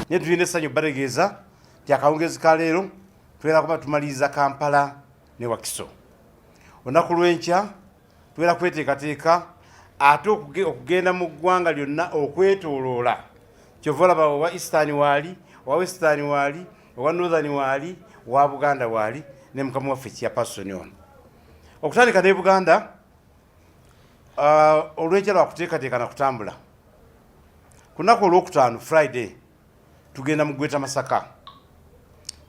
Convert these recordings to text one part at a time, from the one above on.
ne tulina essanyu bategeeza nti akawungeezi ka leero tubeera kuba tumaliriza Kampala ne Wakiso. Olunaku lw'enkya tubeera kweteekateeka ate okugenda mu ggwanga lyonna okwetooloola. Kyova olaba owa Eastern waali, owa Western waali, owa Northern waali, owa Buganda waali, ne mukama waffe Chairperson ono. Okutandika ne Buganda, olw'enkya lwakuteekateeka na kutambula. Ku lunaku olwokutaano Friday tugenda mu Gweta Masaka.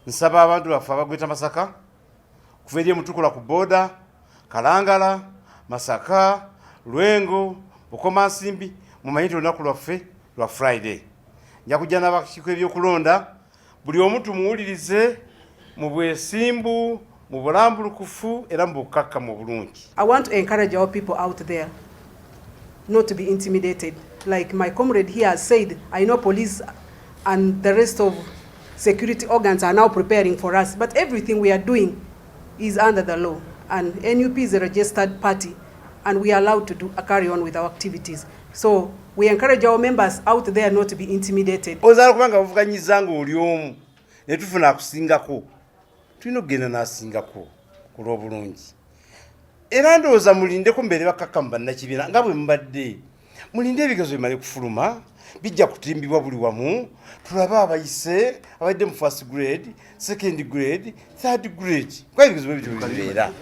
Nsaba abantu baffe abagweta Masaka kuva eri Mutukula ku boda, Kalangala, Masaka, Lwengo, Bukomansimbi, mumanyite olunaku lwaffe lwa Friday. Nja kujja n'abakiiko ebyokulonda buli omu tumuwulirize mu bwesimbu, mu bulambulukufu era mu bukkakkamu obulungi. I want to encourage our people out there not to be intimidated. Like my comrade here has said, I know police and the rest of security organs are now preparing for us, but everything we are doing is under the law, and NUP is a registered party and we are allowed to carry on with our activities. So we encourage our members out there not to be intimidated. Ozala kubanga bavuganyiza nga oli omu ne tufuna akusingako, tulina okugenda n'asingako ku lw'obulungi. Era ndowooza mulindeko mbeere bakakkamu bannakibiina nga bwe mbadde. Mulinde ebigezo bimale kufuluma, bijja kutimbibwa buli wamu, tulabe abayise abadde mu first grade, second grade, third grade. Kwa ebigezo bwe bityo bibeera.